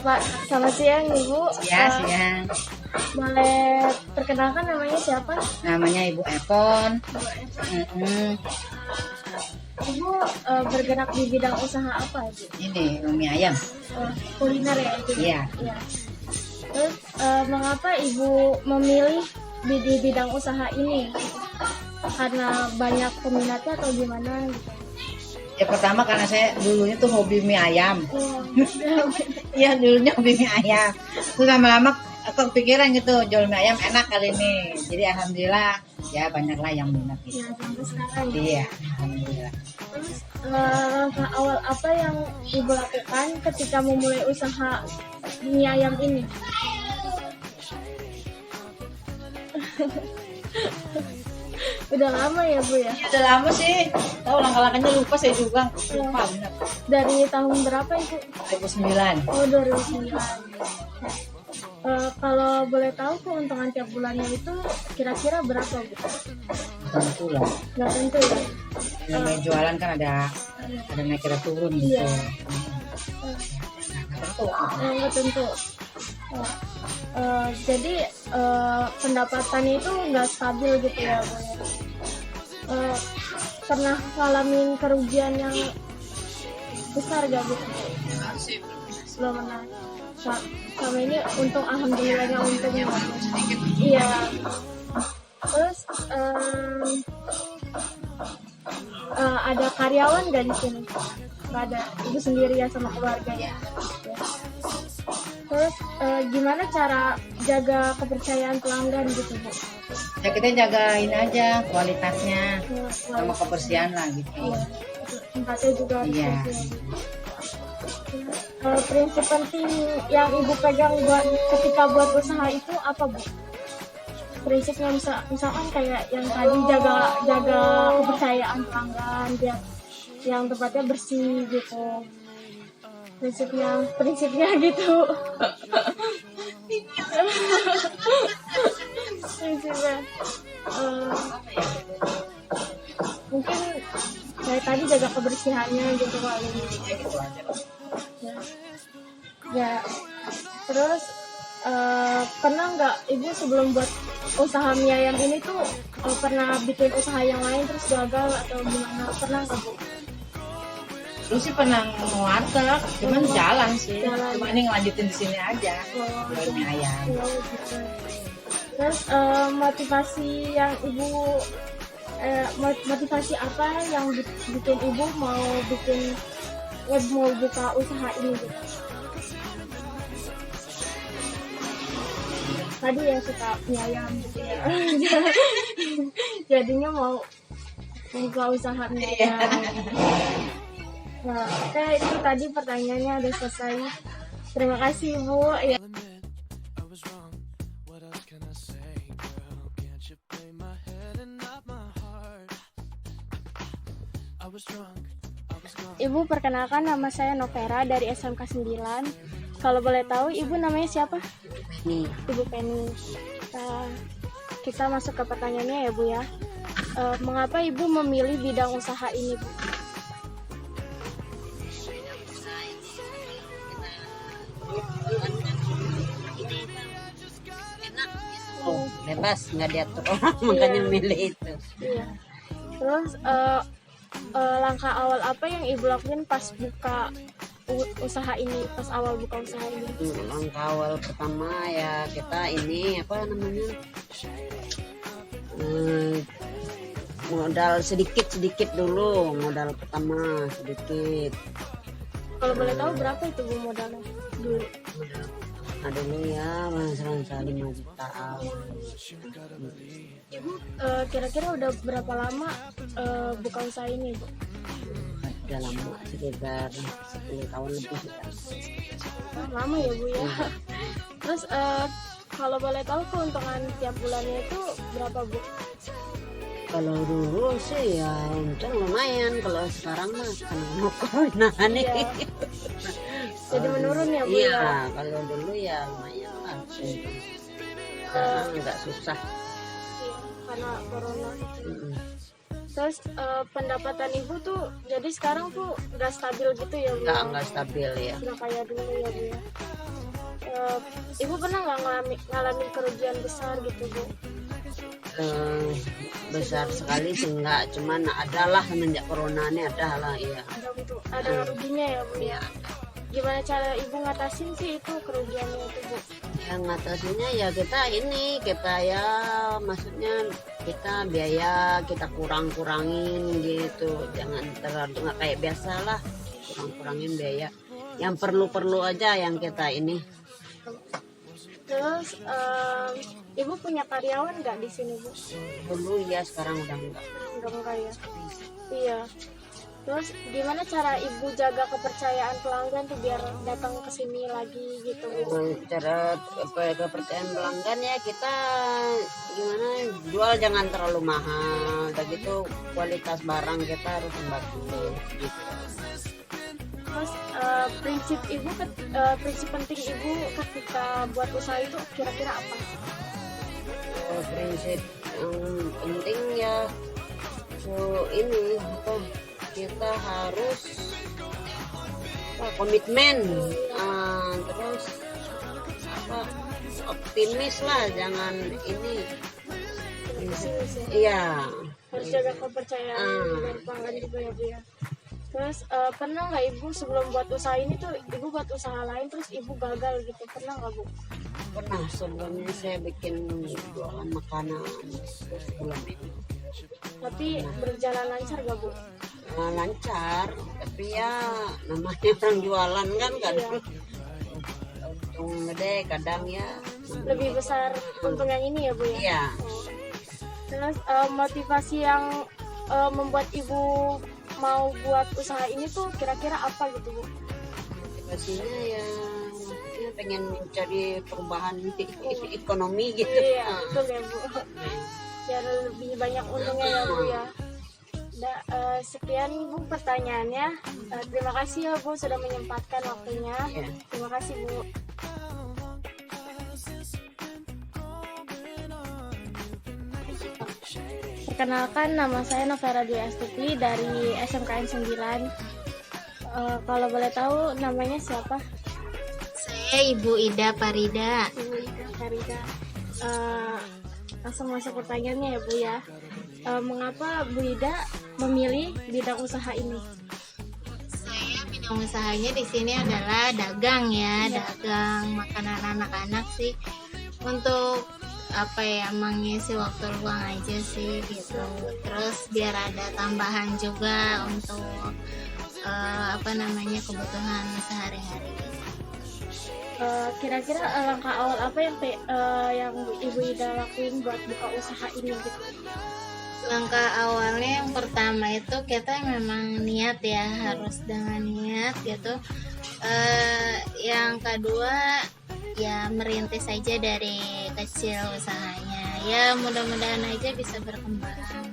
Pak, selamat siang Ibu. Ya, siang. Boleh perkenalkan namanya siapa? Namanya Ibu Epon. Ibu bergerak di bidang usaha apa Ibu? Ini mie ayam. Kuliner ya Ibu? Iya. Iya. Terus mengapa Ibu memilih di bidang usaha ini? Karena banyak peminatnya atau gimana gitu? Ya pertama karena saya dulunya tuh hobi mie ayam. Iya. Iya dulunya hobi mie ayam. Terus lama-lama aku kepikiran gitu jual mie ayam enak kali ini. Jadi alhamdulillah ya banyaklah yang minat gitu. Ya, sampai sekarang. Iya, alhamdulillah. Terus langkah awal apa yang Ibu lakukan ketika memulai usaha mie ayam ini? Udah lama ya Bu ya? Ya, udah lama sih. Tahu langkah-langkahnya lupa saya juga. Lupa benar. Dari tahun berapa Ibu? 2009. Oh 2009. Kalau boleh tahu keuntungan tiap bulannya itu kira-kira berapa Bu? Tentu lah. Nggak tentu ya? Namanya jualan kan ada naik ada turun gitu. Iya. Tentu. Nggak tentu. Jadi pendapatannya itu nggak stabil gitu ya Bu ya? Pernah ngalamin kerugian yang besar gak Bu? Belum pernah. Sama ini untung alhamdulillahnya untungnya. Iya. Terus ada karyawan gak di sini? Gak ada. Ibu sendiri ya sama keluarga ya. Terus gimana cara jaga kepercayaan pelanggan gitu Bu? Ya kita jagain aja kualitasnya sama kebersihan lah gitu. Iya. Tempatnya juga harus Iya. bersih. Prinsip penting yang Ibu pegang buat ketika buat usaha itu apa Bu? Prinsipnya misalkan kayak yang tadi jaga kepercayaan pelanggan biar yang tempatnya bersih gitu. Prinsipnya gitu. Prinsipnya mungkin kayak tadi jaga kebersihannya gitu kali. Ya. Terus pernah nggak Ibu sebelum buat usaha mie ayam ini tuh pernah bikin usaha yang lain terus gagal atau gimana? Pernah nggak Bu? Lu sih pernah warteg, cuman jalan sih. Jalan. Cuma ini ngelanjutin di sini aja. Jual mie ayam. Gitu. Terus motivasi yang Ibu motivasi apa yang bikin Ibu mau buka usaha ini gitu? Tadi ya suka mie ayam gitu ya. Jadinya mau buka usaha mie ayam. Nah, oke, itu tadi pertanyaannya udah selesai. Terima kasih Bu. Ya. Ibu, perkenalkan nama saya Novera dari SMK 9. Kalau boleh tahu Ibu namanya siapa? Nih, Ibu Penny. Kita masuk ke pertanyaannya ya Bu ya. Mengapa Ibu memilih bidang usaha ini Bu? bebas nggak diatur orang, makanya milih itu. Iya. Terus langkah awal apa yang Ibu lakuin pas buka usaha ini, pas awal buka usaha ini? Langkah awal pertama ya kita ini apa namanya, modal sedikit dulu, modal pertama sedikit. Kalau boleh tahu berapa itu Bu modalnya dulu? Nah dulu ya masa 5 jutaan. Ibu kira-kira udah berapa lama buka usaha ini Bu? Udah lama, sekitar 10 tahun lebih ya. Lama ya Bu ya. Terus kalau boleh tahu keuntungan tiap bulannya itu berapa Bu? Kalau dulu sih ya untung lumayan, kalau sekarang mah karena nah nih. Iya. Jadi menurun ya Bu Iya, ya? kalau dulu ya lumayan lah. Sekarang nggak susah. Iya, karena corona. Mm-mm. Terus pendapatan Ibu tuh jadi sekarang tuh udah stabil gitu ya Bu? Nggak stabil ya. Nggak kayak dulu ya Bu ya? Ibu pernah nggak ngalamin kerugian besar gitu Bu? Besar sekali sih enggak, cuman adalah semenjak corona ini adalah ya. Ada ruginya ya Bu ya. Gimana cara Ibu ngatasin sih itu kerugiannya itu Bu? Yang ngatasinnya ya kita ya maksudnya kita biaya kita kurangin gitu, jangan terlalu nggak kayak biasa lah, kurangin biaya yang perlu aja yang kita ini. Terus Ibu punya karyawan nggak di sini Bu? Dulu ya, sekarang udah enggak. Enggak ya. Iya. Terus gimana cara Ibu jaga kepercayaan pelanggan tuh biar datang ke sini lagi gitu Bu? Cara kepercayaan pelanggan ya kita gimana, jual jangan terlalu mahal, udah gitu kualitas barang kita harus bagus gitu. Terus prinsip penting Ibu ketika buat usaha itu kira-kira apa? Prinsip yang penting ya ini kita harus komitmen, terus optimis lah, jangan ini iya, Harus jaga kepercayaan dari pelanggan juga ya Bu ya. Terus pernah nggak Ibu sebelum buat usaha ini tuh Ibu buat usaha lain terus Ibu gagal gitu, pernah nggak Bu? pernah. Sebelumnya saya bikin jualan makanan sebelum ini. Tapi berjalan lancar gak Bu? Lancar, tapi ya namanya orang jualan kan untung gede, kadang ya Lebih besar untung yang ini ya Bu ya? iya. Terus motivasi yang membuat Ibu mau buat usaha ini tuh kira-kira apa gitu Bu? Motivasinya ya pengen mencari perubahan ekonomi gitu. Iya betul ya Bu. Biar lebih banyak untungnya ya Bu ya. Sekian Bu pertanyaannya. Terima kasih ya Bu sudah menyempatkan waktunya. Iya. Terima kasih Bu. Perkenalkan, nama saya Novera Dwi Astuti dari SMKN 9. Kalau boleh tahu namanya siapa? Saya Ibu Ida Parida. Ibu Ida Farida. Langsung masuk pertanyaannya ya Bu ya. Mengapa Bu Ida memilih bidang usaha ini? Saya bidang usahanya di sini adalah dagang ya, dagang makanan anak-anak sih. Untuk apa ya, mengisi waktu luang aja sih gitu. Terus biar ada tambahan juga untuk kebutuhan sehari-hari. Kira-kira langkah awal apa yang Ibu Ida lakuin buat buka usaha ini gitu? Langkah awalnya yang pertama itu kita memang niat ya, harus dengan niat gitu. Yang kedua ya merintis saja dari kecil usahanya. Ya mudah-mudahan aja bisa berkembang.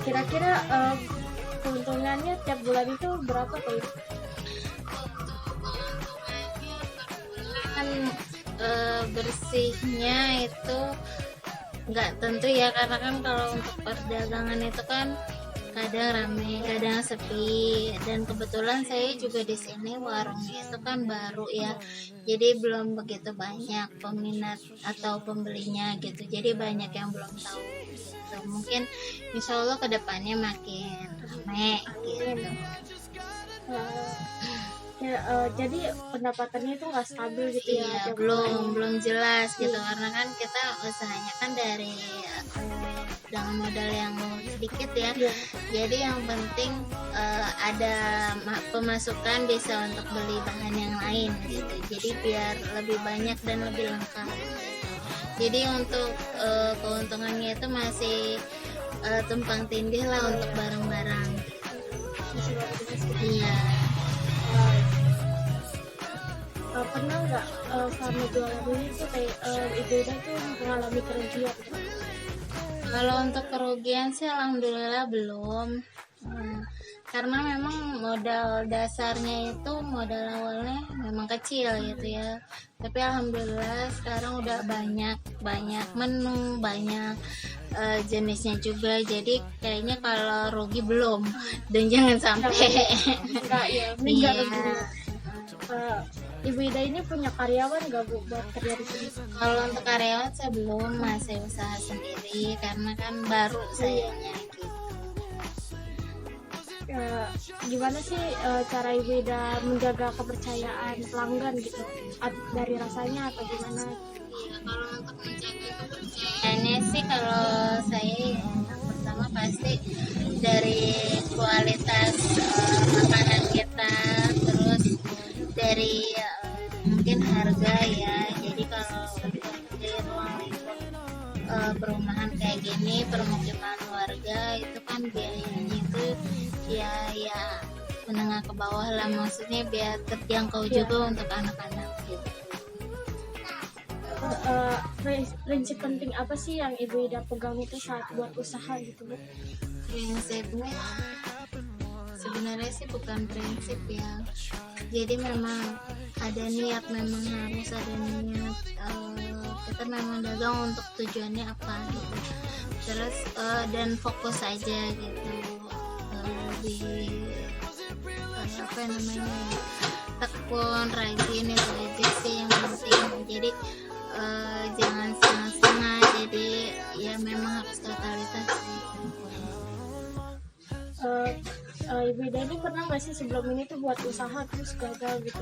Kira-kira keuntungannya tiap bulan itu berapa Pak? Bersihnya itu nggak tentu ya, karena kan kalau untuk perdagangan itu kan kadang ramai, kadang sepi, dan kebetulan saya juga di sini warungnya itu kan baru ya, jadi belum begitu banyak peminat atau pembelinya gitu, jadi banyak yang belum tahu gitu. Mungkin insya Allah kedepannya makin ramai gitu. Jadi pendapatannya itu nggak stabil gitu ya? Iya, tiap belum jelas gitu, karena kan kita usahanya kan dari dengan modal yang sedikit ya. Jadi yang penting ada pemasukan bisa untuk beli bahan yang lain gitu. Jadi biar lebih banyak dan lebih lengkap. Jadi untuk keuntungannya itu masih tumpang tindih lah untuk barang-barang. Iya. Pernah nggak selama jualan ini tuh kayak Ibu Ida tuh mengalami kerugian? Kalau untuk kerugian sih alhamdulillah belum. Karena memang modal dasarnya itu modal awalnya memang kecil gitu ya. Tapi alhamdulillah sekarang udah banyak menu, banyak jenisnya juga. Jadi kayaknya kalau rugi belum, dan jangan sampai. Enggak ya, Iya. Ibu Ida ini punya karyawan nggak Bu buat kerja di sini? Kalau untuk karyawan saya belum, masih usaha sendiri karena kan baru sayanya gitu. Gimana sih cara Ibu Ida menjaga kepercayaan pelanggan gitu? Dari rasanya atau gimana? Ya, kalau untuk menjaga kepercayaannya sih kalau saya yang pertama pasti dari kualitas makanan kita, terus dari mungkin harga ya. Jadi kalau untuk di ruang lingkup perumahan kayak gini, permukiman warga itu kan biayanya itu ya menengah ke bawah lah, maksudnya biar terjangkau juga untuk anak-anak gitu. Prinsip penting apa sih yang Ibu Ida pegang itu saat buat usaha gitu Bu? Prinsipnya sebenarnya sih bukan prinsip ya, jadi memang ada niat, memang harus ada niat. Kita memang dagang untuk tujuannya apa gitu, terus dan fokus aja gitu di apa namanya, tekun, rajin, itu aja sih yang penting. Jadi jangan setengah-setengah, jadi ya memang harus totalitas gitu. Ibu Ida ini pernah nggak sih sebelum ini tuh buat usaha terus gagal gitu?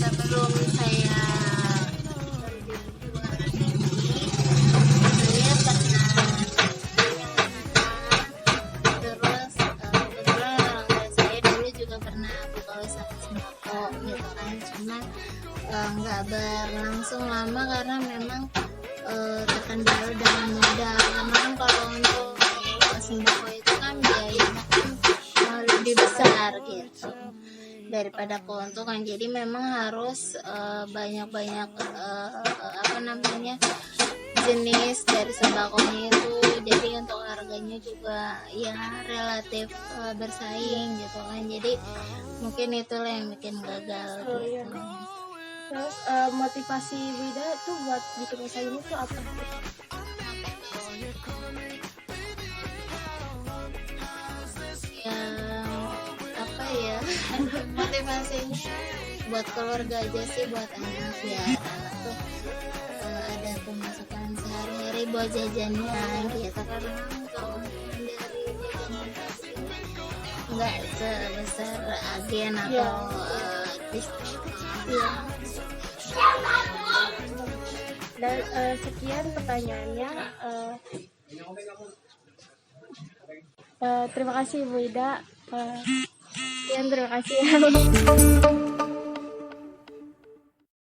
Sebelum saya terus kebetulan orang tua saya dulu juga pernah buka usaha sembako gitu kan, cuma nggak berlangsung lama karena memang terkendala dengan modal. Karena kan kalau untuk sembako itu kan biayanya kan lebih besar gitu daripada keuntungan, jadi memang harus banyak-banyak apa namanya, jenis dari sembakonya itu, jadi untuk harganya juga ya relatif bersaing gitu kan, jadi mungkin itulah yang bikin gagal gitu. Terus motivasi Ibu Ida tuh buat bikin usaha ini tuh apa? Apa ya, motivasinya buat keluarga aja sih, buat anak ya, anak tuh ada pemasukan sehari-hari buat jajannya gitu, karena kalau dari jajanan pasti nggak sebesar agen atau Iya. Dan sekian pertanyaannya. Terima kasih Ibu Ida. Sekian, terima kasih.